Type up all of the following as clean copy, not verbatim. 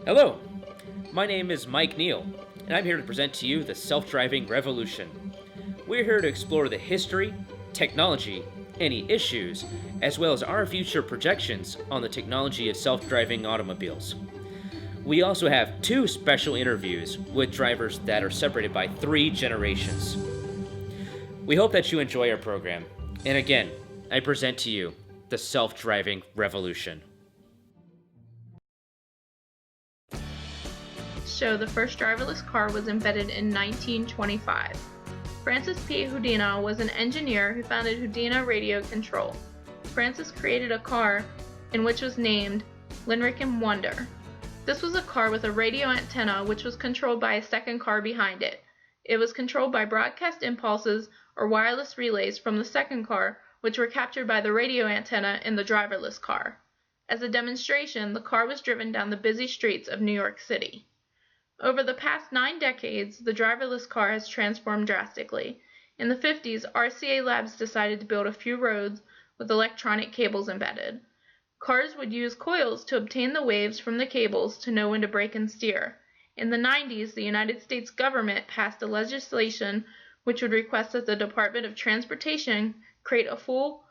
Hello, my name is Mike Neal, and I'm here to present to you the self-driving revolution. We're here to explore the history, technology, any issues, as well as our future projections on the technology of self-driving automobiles. We also have 2 special interviews with drivers that are separated by 3 generations. We hope that you enjoy our program, and again, I present to you the self-driving revolution. The first driverless car was invented in 1925. Francis P. Houdina was an engineer who founded Houdina Radio Control. Francis created a car in which was named Lincoln Wonder. This was a car with a radio antenna which was controlled by a second car behind it. It was controlled by broadcast impulses or wireless relays from the second car, which were captured by the radio antenna in the driverless car. As a demonstration, the car was driven down the busy streets of New York City. Over the past 9 decades, the driverless car has transformed drastically. In the 50s, RCA Labs decided to build a few roads with electronic cables embedded. Cars would use coils to obtain the waves from the cables to know when to brake and steer. In the 90s, the United States government passed a legislation which would request that the Department of Transportation create a full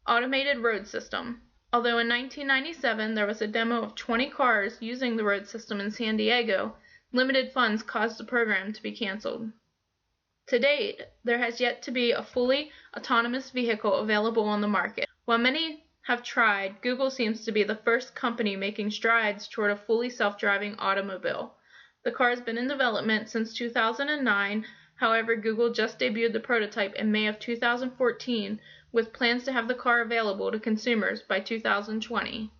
automated road system. Although in 1997 there was a demo of 20 cars using the road system in San Diego, limited funds caused the program to be canceled. To date, there has yet to be a fully autonomous vehicle available on the market. While many have tried, Google seems to be the first company making strides toward a fully self-driving automobile. The car has been in development since 2009, however, Google just debuted the prototype in May of 2014, with plans to have the car available to consumers by 2020.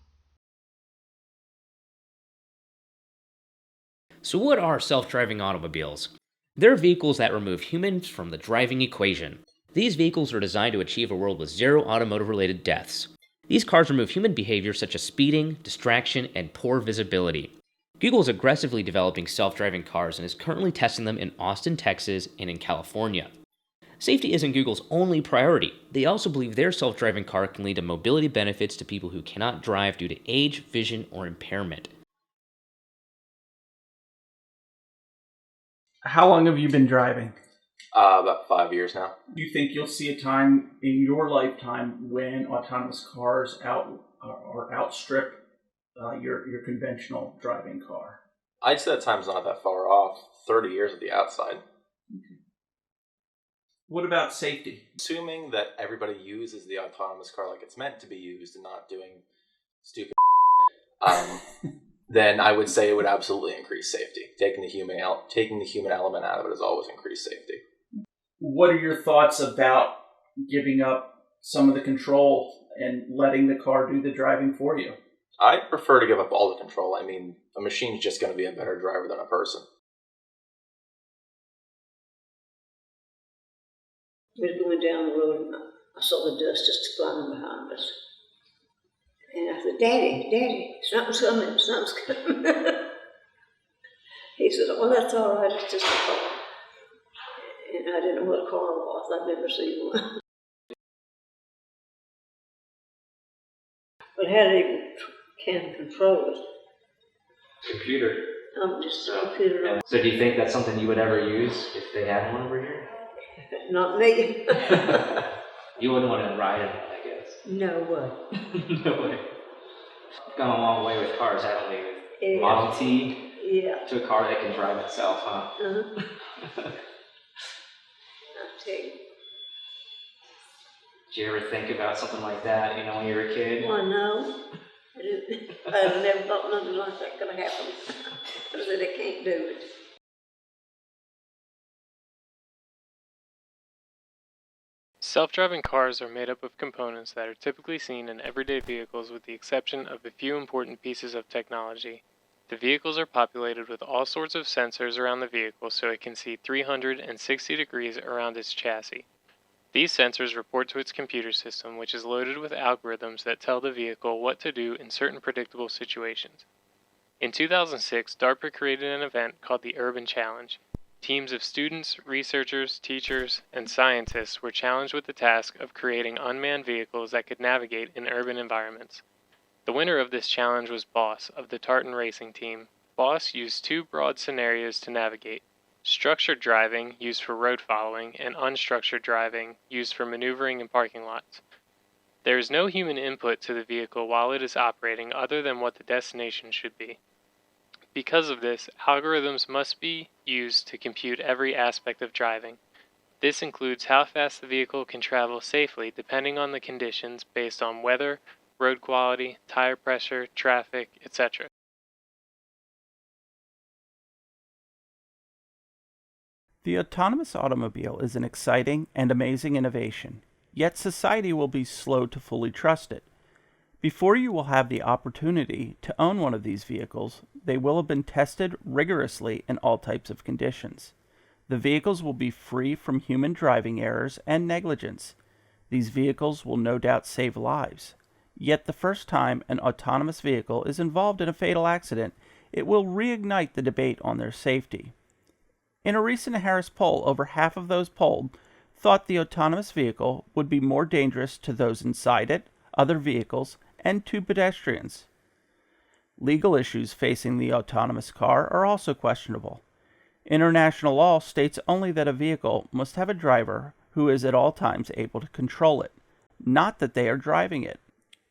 So what are self-driving automobiles? They're vehicles that remove humans from the driving equation. These vehicles are designed to achieve a world with 0 automotive-related deaths. These cars remove human behavior such as speeding, distraction, and poor visibility. Google is aggressively developing self-driving cars and is currently testing them in Austin, Texas, and in California. Safety isn't Google's only priority. They also believe their self-driving car can lead to mobility benefits to people who cannot drive due to age, vision, or impairment. How long have you been driving? About 5 years now. Do you think you'll see a time in your lifetime when autonomous cars outstrip your conventional driving car? I'd say that time's not that far off. 30 years at the outside. Okay. What about safety? Assuming that everybody uses the autonomous car like it's meant to be used and not doing stupid then I would say it would absolutely increase safety. Taking the human element out of it has always increased safety. What are your thoughts about giving up some of the control and letting the car do the driving for you? I prefer to give up all the control. I mean, a machine's just going to be a better driver than a person. We were going down the road and I saw the dust just flying behind us. And I said, Daddy, something's coming. He said, oh, that's all right, it's just a car. And I didn't know what a car was. I'd never seen one. But how do you can control it? Computer. Just a computer. So do you think that's something you would ever use if they had one over here? Not me. You wouldn't want to ride in it, I guess. No way. No way. We've gone a long way with cars, haven't we? Yeah. Model T Yeah. to a car that can drive itself, huh? Uh-huh. I tell you. Did you ever think about something like that, when you were a kid? Well, no. I never thought nothing like that could happen. I said, I can't do it. Self-driving cars are made up of components that are typically seen in everyday vehicles with the exception of a few important pieces of technology. The vehicles are populated with all sorts of sensors around the vehicle so it can see 360 degrees around its chassis. These sensors report to its computer system, which is loaded with algorithms that tell the vehicle what to do in certain predictable situations. In 2006, DARPA created an event called the Urban Challenge. Teams of students, researchers, teachers, and scientists were challenged with the task of creating unmanned vehicles that could navigate in urban environments. The winner of this challenge was Boss of the Tartan Racing Team, Boss used two broad scenarios to navigate: structured driving, used for road following, and unstructured driving, used for maneuvering in parking lots. There is no human input to the vehicle while it is operating other than what the destination should be. Because of this, algorithms must be used to compute every aspect of driving. This includes how fast the vehicle can travel safely depending on the conditions based on weather, road quality, tire pressure, traffic, etc. The autonomous automobile is an exciting and amazing innovation, yet society will be slow to fully trust it. Before you will have the opportunity to own one of these vehicles, they will have been tested rigorously in all types of conditions. The vehicles will be free from human driving errors and negligence. These vehicles will no doubt save lives. Yet the first time an autonomous vehicle is involved in a fatal accident, it will reignite the debate on their safety. In a recent Harris poll, over half of those polled thought the autonomous vehicle would be more dangerous to those inside it, other vehicles, and to pedestrians. Legal issues facing the autonomous car are also questionable. International law states only that a vehicle must have a driver who is at all times able to control it, not that they are driving it.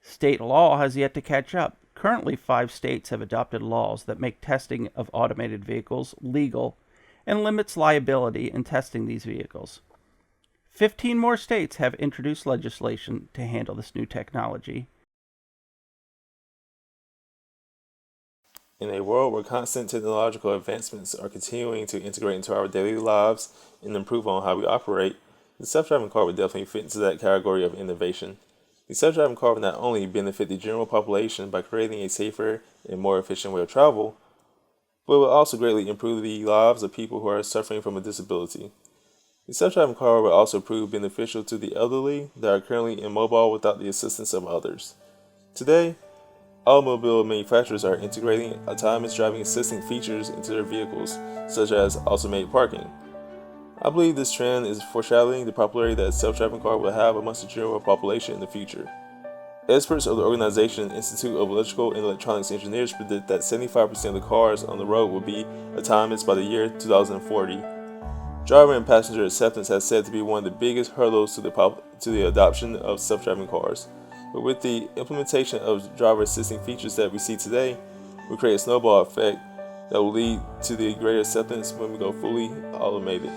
State law has yet to catch up. Currently, 5 states have adopted laws that make testing of automated vehicles legal and limits liability in testing these vehicles. 15 more states have introduced legislation to handle this new technology. In a world where constant technological advancements are continuing to integrate into our daily lives and improve on how we operate, the self-driving car would definitely fit into that category of innovation. The self-driving car would not only benefit the general population by creating a safer and more efficient way of travel, but it will also greatly improve the lives of people who are suffering from a disability. The self-driving car will also prove beneficial to the elderly that are currently immobile without the assistance of others. Today, automobile manufacturers are integrating autonomous driving assisting features into their vehicles, such as automated parking. I believe this trend is foreshadowing the popularity that a self-driving car will have amongst the general population in the future. Experts of the organization Institute of Electrical and Electronics Engineers predict that 75% of the cars on the road will be autonomous by the year 2040. Driver and passenger acceptance has said to be one of the biggest hurdles to the adoption of self-driving cars. But with the implementation of driver assisting features that we see today, we create a snowball effect that will lead to the greater acceptance when we go fully automated.